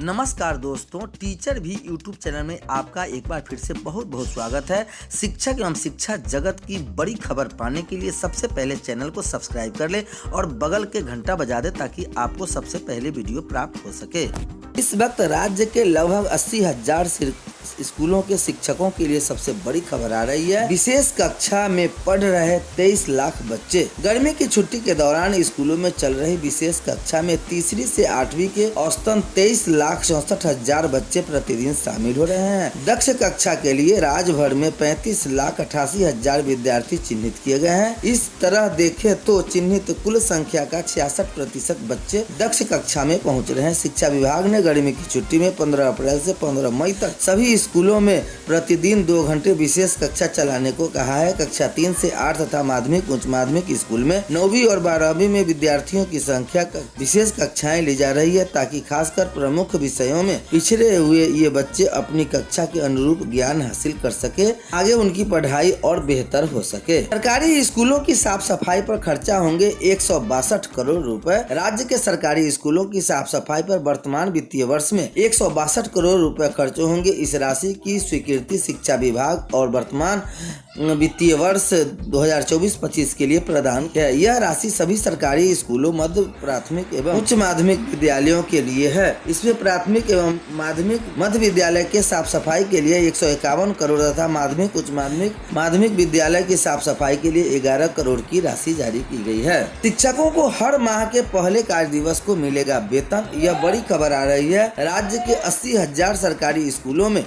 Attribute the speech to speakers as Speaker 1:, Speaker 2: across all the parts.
Speaker 1: नमस्कार दोस्तों, टीचर भी यूट्यूब चैनल में आपका एक बार फिर से बहुत बहुत स्वागत है। शिक्षक एवं शिक्षा जगत की बड़ी खबर पाने के लिए सबसे पहले चैनल को सब्सक्राइब कर ले और बगल के घंटा बजा दे ताकि आपको सबसे पहले वीडियो प्राप्त हो सके। इस वक्त राज्य के लगभग 80,000 स्कूलों के शिक्षकों के लिए सबसे बड़ी खबर आ रही है। विशेष कक्षा में पढ़ रहे 23 लाख बच्चे। गर्मी की छुट्टी के दौरान स्कूलों में चल रही विशेष कक्षा में तीसरी से 8वीं के औसतन 23,64,000 बच्चे प्रतिदिन शामिल हो रहे हैं। दक्ष कक्षा के लिए राज्य भर में 35,88,000 विद्यार्थी चिन्हित किए गए हैं। इस तरह देखें तो चिन्हित कुल संख्या का 66% बच्चे दक्ष कक्षा में पहुँच रहे हैं। शिक्षा विभाग ने गर्मी की छुट्टी में 15 अप्रैल से 15 मई तक सभी स्कूलों में प्रतिदिन 2 घंटे विशेष कक्षा चलाने को कहा है। कक्षा 3 से 8 तथा माध्यमिक उच्च माध्यमिक स्कूल में 9वीं और 12वीं में विद्यार्थियों की संख्या विशेष कक्षाएं ली जा रही है ताकि खासकर प्रमुख विषयों में पिछड़े हुए ये बच्चे अपनी कक्षा के अनुरूप ज्ञान हासिल कर सके, आगे उनकी पढ़ाई और बेहतर हो सके। सरकारी स्कूलों की साफ सफाई पर खर्चा होंगे 162 करोड़ रुपए। राज्य के सरकारी स्कूलों की साफ सफाई पर वर्तमान वित्तीय वर्ष में 162 करोड़ रुपए खर्च होंगे। इस राशि की स्वीकृति शिक्षा विभाग और वर्तमान वित्तीय वर्ष 2024-25 के लिए प्रदान किया। यह राशि सभी सरकारी स्कूलों, मध्य प्राथमिक एवं उच्च माध्यमिक विद्यालयों के लिए है। इसमें प्राथमिक एवं माध्यमिक मध्य विद्यालय के साफ सफाई के लिए 151 करोड़ तथा माध्यमिक उच्च माध्यमिक विद्यालय की साफ सफाई के लिए 11 करोड़ की राशि जारी की गई है। शिक्षकों को हर माह के पहले कार्य दिवस को मिलेगा वेतन। यह बड़ी खबर आ रही है। राज्य के 80,000 सरकारी स्कूलों में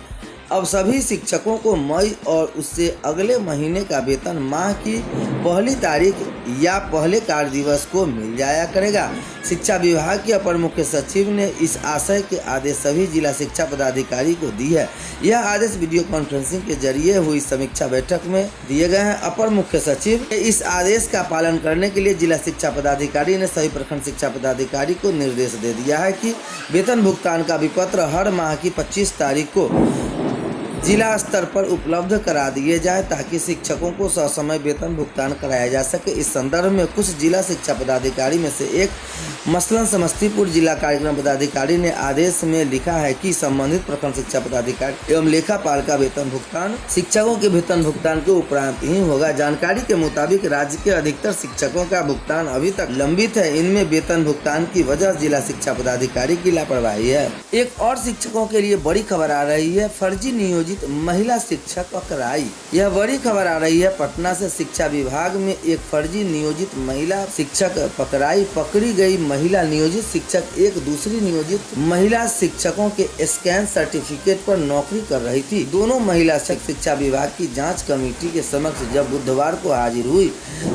Speaker 1: अब सभी शिक्षकों को मई और उससे अगले महीने का वेतन माह की पहली तारीख या पहले कार्य दिवस को मिल जाया करेगा। शिक्षा विभाग के अपर मुख्य सचिव ने इस आशय के आदेश सभी जिला शिक्षा पदाधिकारी को दी है। यह आदेश वीडियो कॉन्फ्रेंसिंग के जरिए हुई समीक्षा बैठक में दिए गए हैं। अपर मुख्य सचिव ने इस आदेश का पालन करने के लिए जिला शिक्षा पदाधिकारी ने सभी प्रखंड शिक्षा पदाधिकारी को निर्देश दे दिया है कि वेतन भुगतान का विपत्र हर माह की 25 तारीख को जिला स्तर पर उपलब्ध करा दिए जाए ताकि शिक्षकों को ससमय वेतन भुगतान कराया जा सके। इस संदर्भ में कुछ जिला शिक्षा पदाधिकारी में से एक मसलन समस्तीपुर जिला कार्यक्रम पदाधिकारी ने आदेश में लिखा है कि संबंधित प्रखंड शिक्षा पदाधिकारी एवं लेखापाल का वेतन भुगतान शिक्षकों के वेतन भुगतान के उपरांत ही होगा। जानकारी के मुताबिक राज्य के अधिकतर शिक्षकों का भुगतान अभी तक लंबित है। इनमें वेतन भुगतान की वजह जिला शिक्षा पदाधिकारी की लापरवाही है। एक और शिक्षकों के लिए बड़ी खबर आ रही है। फर्जी नियोजित महिला शिक्षक पकड़ाई। यह बड़ी खबर आ रही है। पटना से शिक्षा विभाग में एक फर्जी नियोजित महिला शिक्षक पकड़ाई। पकड़ी गई महिला नियोजित शिक्षक एक दूसरी नियोजित महिला शिक्षकों के स्कैन सर्टिफिकेट पर नौकरी कर रही थी। दोनों महिला शिक्षा विभाग की जांच कमेटी के समक्ष जब बुधवार को हाजिर हुई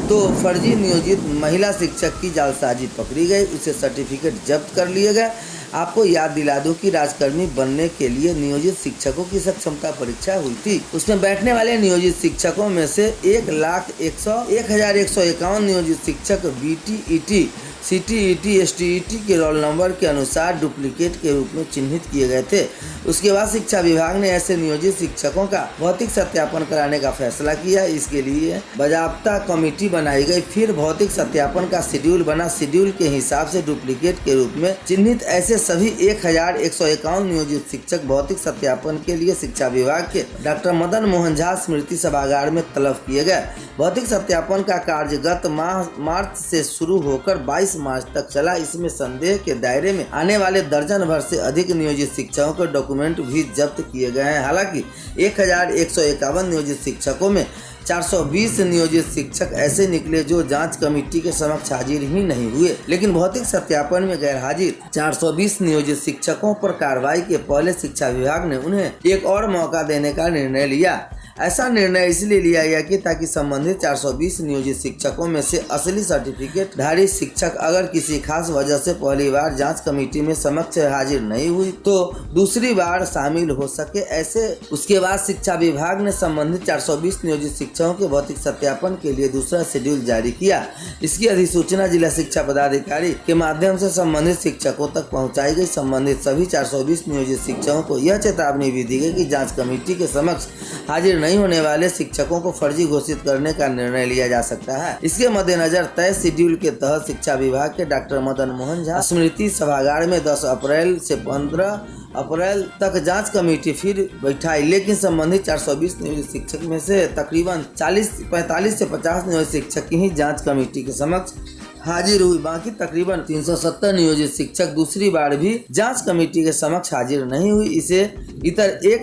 Speaker 1: तो फर्जी नियोजित महिला शिक्षक की जालसाजी पकड़ी गई। उसे सर्टिफिकेट जब्त कर लिए गए। आपको याद दिला दूं कि राजकर्मी बनने के लिए नियोजित शिक्षकों की सक्षमता परीक्षा हुई थी। उसमें बैठने वाले नियोजित शिक्षकों में से 1,01,151 नियोजित शिक्षक BTET, CTET, STET के रोल नंबर के अनुसार डुप्लीकेट के रूप में चिन्हित किए गए थे। उसके बाद शिक्षा विभाग ने ऐसे नियोजित शिक्षकों का भौतिक सत्यापन कराने का फैसला किया। इसके लिए बाजाबता कमेटी बनाई गई। फिर भौतिक सत्यापन का शेड्यूल बना। शेड्यूल के हिसाब से डुप्लीकेट के रूप में चिन्हित ऐसे सभी 1,151 नियोजित शिक्षक भौतिक सत्यापन के लिए शिक्षा विभाग के डॉक्टर मदन मोहन झा स्मृति सभागार में तलब किए गए। भौतिक सत्यापन का कार्य गत माह मार्च से शुरू होकर 22 मार्च तक चला। इसमें संदेह के दायरे में आने वाले दर्जन भर से अधिक नियोजित शिक्षकों के डॉक्यूमेंट भी जब्त किए गए हैं। हालांकि 1,151 नियोजित शिक्षकों में 420 नियोजित शिक्षक ऐसे निकले जो जांच कमेटी के समक्ष हाजिर ही नहीं हुए। लेकिन भौतिक सत्यापन में गैर हाजिर 420 नियोजित शिक्षकों पर कार्रवाई के पहले शिक्षा विभाग ने उन्हें एक और मौका देने का निर्णय लिया। ऐसा निर्णय इसलिए लिया गया कि ताकि संबंधित 420 नियोजित शिक्षकों में से असली सर्टिफिकेट धारी शिक्षक अगर किसी खास वजह से पहली बार जांच कमेटी में समक्ष हाजिर नहीं हुई तो दूसरी बार शामिल हो सके। ऐसे उसके बाद शिक्षा विभाग ने संबंधित 420 नियोजित शिक्षकों के भौतिक सत्यापन के लिए दूसरा शेड्यूल जारी किया। इसकी अधिसूचना जिला शिक्षा पदाधिकारी के माध्यम से संबंधित शिक्षकों तक पहुँचाई गई। संबंधित सभी 420 नियोजित शिक्षकों को यह चेतावनी भी दी गई कि जाँच कमेटी के समक्ष हाजिर नहीं होने वाले शिक्षकों को फर्जी घोषित करने का निर्णय लिया जा सकता है। इसके मद्देनजर तय शेड्यूल के तहत शिक्षा विभाग के डॉक्टर मदन मोहन झा स्मृति सभागार में 10 अप्रैल से 15 अप्रैल तक जांच कमेटी फिर बैठाई, लेकिन संबंधित 420 नियोजित शिक्षक में से तकरीबन 45 से 50 नियोजित शिक्षक ही जांच कमेटी के समक्ष हाजिर हुई। बाकी तकरीबन 370 नियोजित शिक्षक दूसरी बार भी जांच कमेटी के समक्ष हाजिर नहीं हुई। इसे इतर एक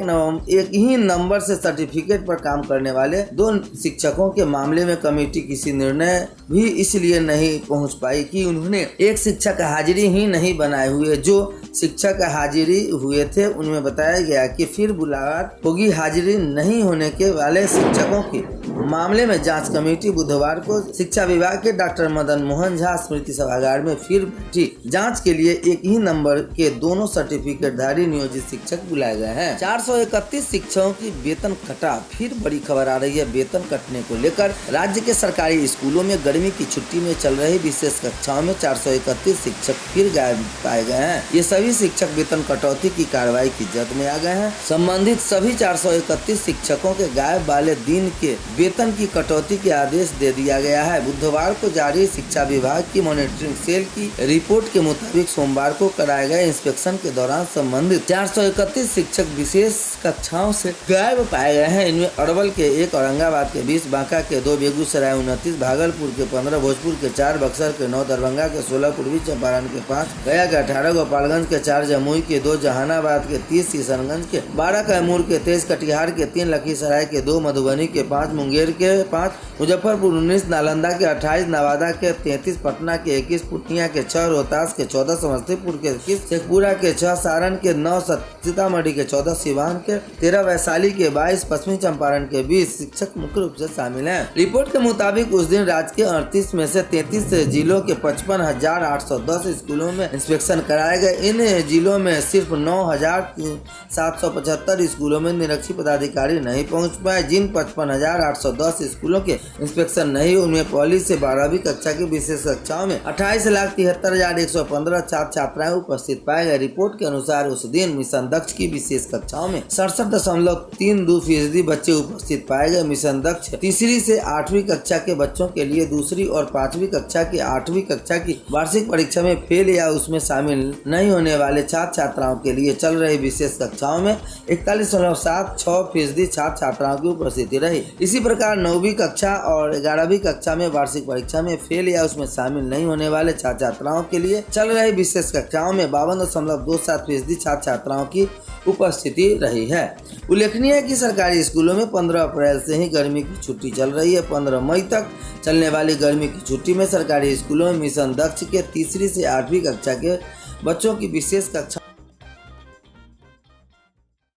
Speaker 1: ही नंबर से सर्टिफिकेट पर काम करने वाले 2 शिक्षकों के मामले में कमेटी किसी निर्णय भी इसलिए नहीं पहुंच पाई कि उन्होंने एक शिक्षक हाजिरी ही नहीं बनाए हुए। जो शिक्षक हाजिरी हुए थे उनमें बताया गया कि फिर बुलाहट होगी। हाजिरी नहीं होने के वाले शिक्षकों के मामले में जांच कमेटी बुधवार को शिक्षा विभाग के डॉक्टर मदन मोहन झा स्मृति सभागार में फिर बैठी। जांच के लिए एक ही नंबर के दोनों सर्टिफिकेटधारी नियोजित शिक्षक बुलाए गए हैं। 431 शिक्षकों की वेतन कटा। फिर बड़ी खबर आ रही है वेतन कटने को लेकर। राज्य के सरकारी स्कूलों में गर्मी की छुट्टी में चल रही विशेष कक्षाओं में 431 शिक्षक फिर गायब पाए गए हैं। ये सभी शिक्षक वेतन कटौती की कार्रवाई की जद में आ गए हैं। संबंधित सभी 431 शिक्षकों के गायब वाले दिन के वेतन की कटौती के आदेश दे दिया गया है। बुधवार को जारी शिक्षा विभाग की मॉनिटरिंग सेल की रिपोर्ट के मुताबिक सोमवार को कराए गए इंस्पेक्शन के दौरान संबंधित 431 शिक्षक विशेष कक्षाओं से गायब पाए गए हैं। इनमें अरवल के 1, औरंगाबाद के 20, बांका के 2, बेगूसराय 29, भागलपुर के 15, भोजपुर के 4, बक्सर के 9, दरभंगा के 16, पूर्वी चंपारण के 5, गया के 18, गोपालगंज के 4, जमुई के 2, जहानाबाद के 30, किशनगंज के 12, कैमूर के 23, कटिहार के 3, लखीसराय के 2, मधुबनी के 5, मुंगेर के 5, मुजफ्फरपुर 19, नालंदा के 28, नवादा के 33, पटना के 21, पूर्णिया के 6, रोहतास के 14, समस्तीपुर के 21, शेखपुरा के 6, सारण के 9, सीतामढ़ी के 14, सिवान के 13, वैशाली के 22, पश्चिमी चंपारण के 20 शिक्षक मुख्य रूप से शामिल हैं। रिपोर्ट के मुताबिक उस दिन राज्य के 38 में से 33 जिलों के 55,810 स्कूलों में इंस्पेक्शन कराए गए। इन जिलों में सिर्फ 9,775 स्कूलों में निरीक्षी पदाधिकारी नहीं पहुंच पाए। जिन 55,810 स्कूलों के इंस्पेक्शन नहीं, उनमें पहली से 12वीं कक्षा की विशेष कक्षाओं में 28,73,115 छात्र छात्राएं उपस्थित पाए गए। रिपोर्ट के अनुसार उस दिन मिशन दक्ष की विशेष कक्षाओं में 67.32% बच्चे उपस्थित पाए गए। मिशन दक्ष तीसरी से 8वीं कक्षा के बच्चों के लिए दूसरी और 5वीं कक्षा की 8वीं कक्षा की वार्षिक परीक्षा में फेल या उसमें शामिल नहीं होने वाले छात्र छात्राओं के लिए चल रही विशेष कक्षाओं में 41.76% छात्र छात्राओं की उपस्थिति रही। इसी प्रकार 9वीं कक्षा और 11वीं कक्षा में वार्षिक परीक्षा में फेल या उसमें शामिल नहीं होने वाले छात्र छात्राओं के लिए चल रही विशेष कक्षाओं में 52.27% छात्र छात्राओं की उपस्थिति रही है। उल्लेखनीय है कि सरकारी स्कूलों में 15 अप्रैल से ही गर्मी की छुट्टी चल रही है। 15 मई तक चलने वाली गर्मी की छुट्टी में सरकारी स्कूलों में मिशन दक्ष के तीसरी से 8वीं कक्षा के बच्चों की विशेष कक्षा